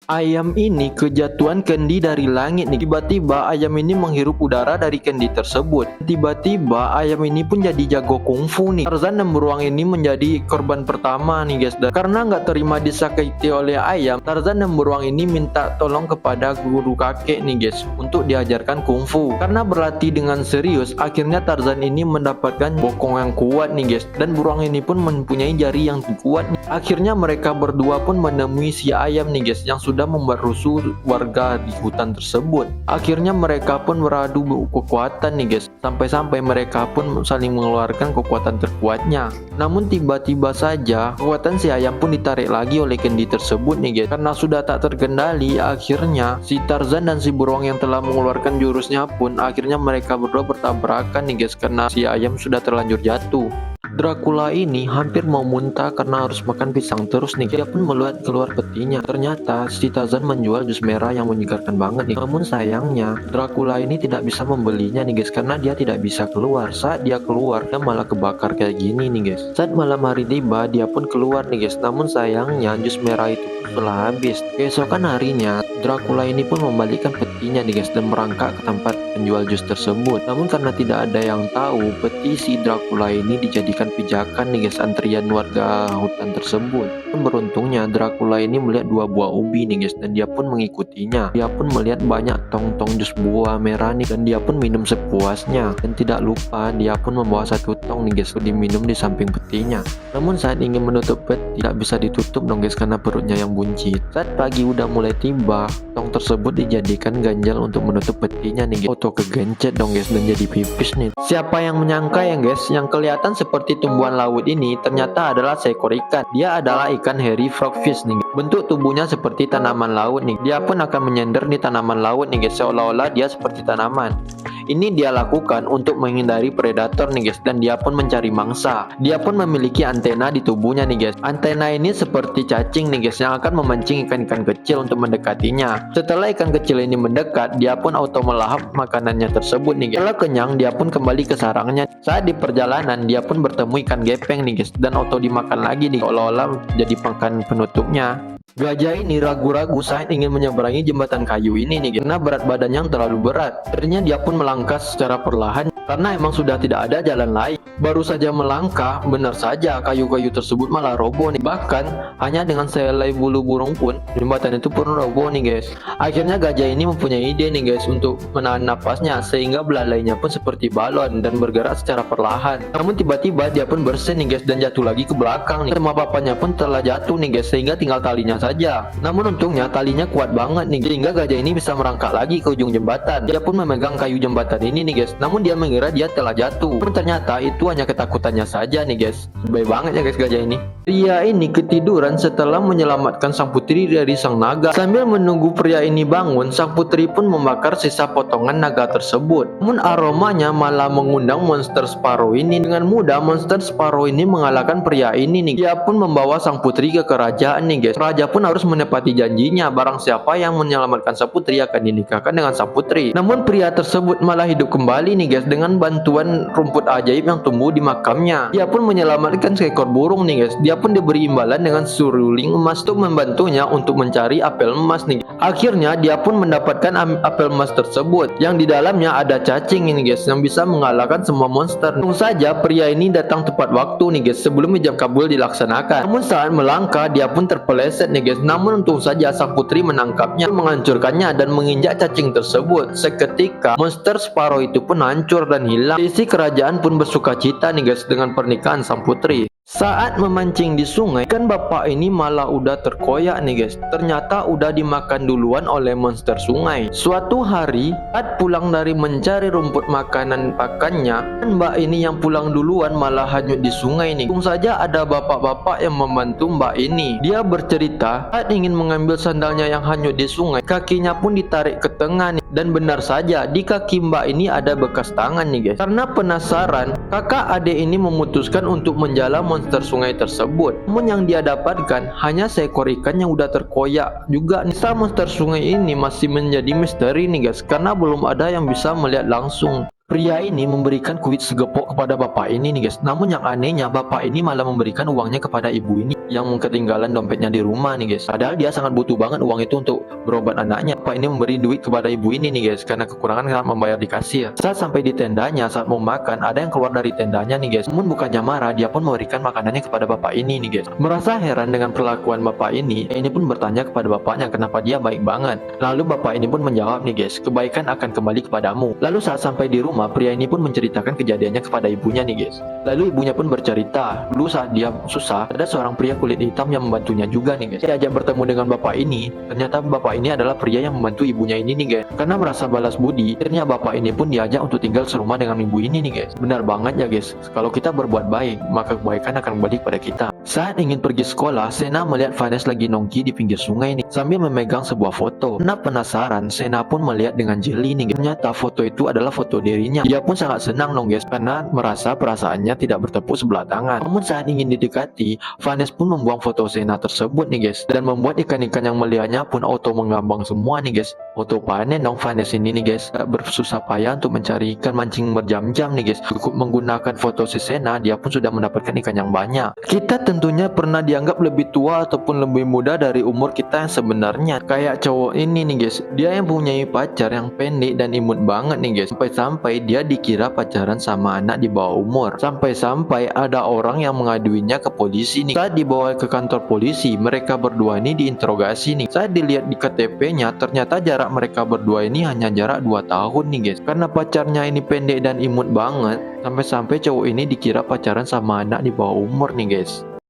Ayam ini kejatuhan kendi dari langit nih. Tiba-tiba ayam ini menghirup udara dari kendi tersebut. Tiba-tiba ayam ini pun jadi jago kungfu nih. Tarzan dan beruang ini menjadi korban pertama nih guys. Dan karena nggak terima disakiti oleh ayam, Tarzan dan beruang ini minta tolong kepada guru kakek nih guys untuk diajarkan kungfu. Karena berlatih dengan serius, akhirnya Tarzan ini mendapatkan bokong yang kuat nih guys. Dan beruang ini pun mempunyai jari yang kuat nih. Akhirnya mereka berdua pun menemui si ayam nih guys yang sudah membuat rusuh warga di hutan tersebut. Akhirnya mereka pun beradu kekuatan nih guys, sampai-sampai mereka pun saling mengeluarkan kekuatan terkuatnya. Namun tiba-tiba saja kekuatan si ayam pun ditarik lagi oleh kendi tersebut nih guys. Karena sudah tak terkendali, akhirnya si Tarzan dan si beruang yang telah mengeluarkan jurusnya pun akhirnya mereka berdua bertabrakan nih guys, karena si ayam sudah terlanjur jatuh. Dracula ini hampir mau muntah karena harus makan pisang terus nih. Dia pun melihat keluar petinya. Ternyata si Tarzan menjual jus merah yang menyegarkan banget nih. Namun sayangnya Dracula ini tidak bisa membelinya nih guys, karena dia tidak bisa keluar. Saat dia keluar, dia malah kebakar kayak gini nih guys. Saat malam hari tiba, dia pun keluar nih guys. Namun sayangnya jus merah itu telah habis. Keesokan harinya, Dracula ini pun membalikkan petinya nih guys dan merangkak ke tempat penjual jus tersebut. Namun karena tidak ada yang tahu, peti si Dracula ini dijadikan pijakan nih guys antrian warga hutan tersebut. Beruntungnya Dracula ini melihat dua buah ubi nih guys dan dia pun mengikutinya. Dia pun melihat banyak tong-tong jus buah merah nih dan dia pun minum sepuasnya. Dan tidak lupa dia pun membawa satu tong nih guys diminum di samping petinya. Namun saat ingin menutup peti tidak bisa ditutup dong guys karena perutnya yang buncit. Saat pagi udah mulai tiba, tong tersebut dijadikan ganjal untuk menutup petinya nih guys. Auto kegencet dong guys dan jadi pipis nih. Siapa yang menyangka ya guys, yang kelihatan seperti tumbuhan laut ini ternyata adalah seekor ikan. Dia adalah ikan hairy frogfish nih. Bentuk tubuhnya seperti tanaman laut nih. Dia pun akan menyender di tanaman laut nih guys, seolah-olah dia seperti tanaman. Ini dia lakukan untuk menghindari predator nih guys, dan dia pun mencari mangsa. Dia pun memiliki antena di tubuhnya nih guys. Antena ini seperti cacing nih guys yang akan memancing ikan-ikan kecil untuk mendekatinya. Setelah ikan kecil ini mendekat, dia pun auto melahap makanannya tersebut nih guys. Setelah kenyang, dia pun kembali ke sarangnya. Saat di perjalanan, dia pun bertemu ikan gepeng nih guys dan auto dimakan lagi nih, seolah-olah jadi makan penutupnya. Gajah ini ragu-ragu saat ingin menyeberangi jembatan kayu ini nih karena berat badannya yang terlalu berat. Akhirnya dia pun melangkah secara perlahan karena emang sudah tidak ada jalan lain. Baru saja melangkah, benar saja kayu-kayu tersebut malah roboh nih. Bahkan hanya dengan sehelai bulu burung pun jembatan itu pun roboh nih guys. Akhirnya gajah ini mempunyai ide nih guys untuk menahan napasnya sehingga belalainya pun seperti balon dan bergerak secara perlahan. Namun tiba-tiba dia pun bersin nih guys dan jatuh lagi ke belakang nih. Semua papannya pun telah jatuh nih guys sehingga tinggal talinya saja. Namun untungnya talinya kuat banget nih sehingga gajah ini bisa merangkak lagi ke ujung jembatan. Dia pun memegang kayu jembatan ini nih guys. Namun dia mengira dia telah jatuh. Namun ternyata itu hanya ketakutannya saja nih guys. Baik banget ya guys gajah ini. Pria ini ketiduran setelah menyelamatkan sang putri dari sang naga. Sambil menunggu pria ini bangun, sang putri pun membakar sisa potongan naga tersebut. Namun aromanya malah mengundang monster Sparrow ini. Dengan mudah monster Sparrow ini mengalahkan pria ini nih. Dia pun membawa sang putri ke kerajaan nih guys. Raja pun harus menepati janjinya, barang siapa yang menyelamatkan sang putri akan dinikahkan dengan sang putri. Namun pria tersebut malah hidup kembali nih guys dengan bantuan rumput ajaib yang tumbuh di makamnya. Dia pun menyelamatkan seekor burung nih guys. Dia pun diberi imbalan dengan seruling emas untuk membantunya untuk mencari apel emas nih. Akhirnya dia pun mendapatkan apel emas tersebut yang di dalamnya ada cacing ini guys yang bisa mengalahkan semua monster. Untung saja pria ini datang tepat waktu nih guys sebelum ijab kabul dilaksanakan. Namun saat melangkah dia pun terpeleset nih guys. Namun untung saja sang putri menangkapnya, menghancurkannya dan menginjak cacing tersebut. Seketika monster Sparrow itu pun hancur dan hilang. Isi kerajaan pun bersuka cita nih guys dengan pernikahan sang putri. Saat memancing di sungai, kan bapak ini malah udah terkoyak nih guys. Ternyata udah dimakan duluan oleh monster sungai. Suatu hari, saat pulang dari mencari rumput makanan pakannya, kan mbak ini yang pulang duluan malah hanyut di sungai nih. Untung saja ada bapak-bapak yang membantu mbak ini. Dia bercerita, saat ingin mengambil sandalnya yang hanyut di sungai, kakinya pun ditarik ke tengah nih. Dan benar saja, di kaki mbak ini ada bekas tangan nih guys. Karena penasaran, kakak adik ini memutuskan untuk menjala monster sungai tersebut. Namun yang dia dapatkan hanya seekor ikan yang udah terkoyak juga. Nisa monster sungai ini masih menjadi misteri nih guys, karena belum ada yang bisa melihat langsung. Pria ini memberikan kuit segepok kepada bapak ini nih guys. Namun yang anehnya bapak ini malah memberikan uangnya kepada ibu ini. yang ketinggalan dompetnya di rumah nih guys. Padahal dia sangat butuh banget uang itu untuk berobat anaknya. Bapak ini memberi duit kepada ibu ini nih guys, karena kekurangan saat membayar di kasir. Saat sampai di tendanya, saat mau makan, ada yang keluar dari tendanya nih guys. Namun bukannya marah, dia pun memberikan makanannya kepada bapak ini nih guys. Merasa heran dengan perlakuan bapak ini pun bertanya kepada bapaknya kenapa dia baik banget. Lalu bapak ini pun menjawab nih guys, kebaikan akan kembali kepadamu. Lalu saat sampai di rumah, pria ini pun menceritakan kejadiannya kepada ibunya nih guys. Lalu ibunya pun bercerita, dulu saat dia susah, ada seorang pria kulit hitam yang membantunya juga nih guys. Diajak bertemu dengan bapak ini, ternyata bapak ini adalah pria yang membantu ibunya ini nih guys. Karena merasa balas budi, akhirnya bapak ini pun diajak untuk tinggal serumah dengan ibu ini nih guys. Benar banget ya guys, kalau kita berbuat baik, maka kebaikan akan kembali kepada kita. Saat ingin pergi sekolah, Sena melihat Vanes lagi nongki di pinggir sungai nih, sambil memegang sebuah foto. Karena penasaran, Sena pun melihat dengan jeli nih. Ternyata foto itu adalah foto dirinya. Dia pun sangat senang dong guys, karena merasa perasaannya tidak bertepuk sebelah tangan. Namun saat ingin didekati, Vanes pun membuang foto Sena tersebut nih guys, dan membuat ikan-ikan yang melihatnya pun auto mengambang semua nih guys. Auto panen dong Vanes ini nih guys. Bersusah payah untuk mencari ikan, mancing berjam-jam nih guys. Cukup menggunakan foto si Sena, dia pun sudah mendapatkan ikan yang banyak. Kita tentunya pernah dianggap lebih tua ataupun lebih muda dari umur kita yang sebenarnya. Kayak cowok ini nih guys, dia yang mempunyai pacar yang pendek dan imut banget nih guys. Sampai-sampai dia dikira pacaran sama anak di bawah umur. Sampai-sampai ada orang yang mengaduinya ke polisi nih. Saat dibawa ke kantor polisi, mereka berdua ini diinterogasi nih. Saat dilihat di KTP-nya, ternyata jarak mereka berdua ini hanya jarak 2 tahun nih guys. Karena pacarnya ini pendek dan imut banget, sampai-sampai cowok ini dikira pacaran sama anak di bawah umur nih guys.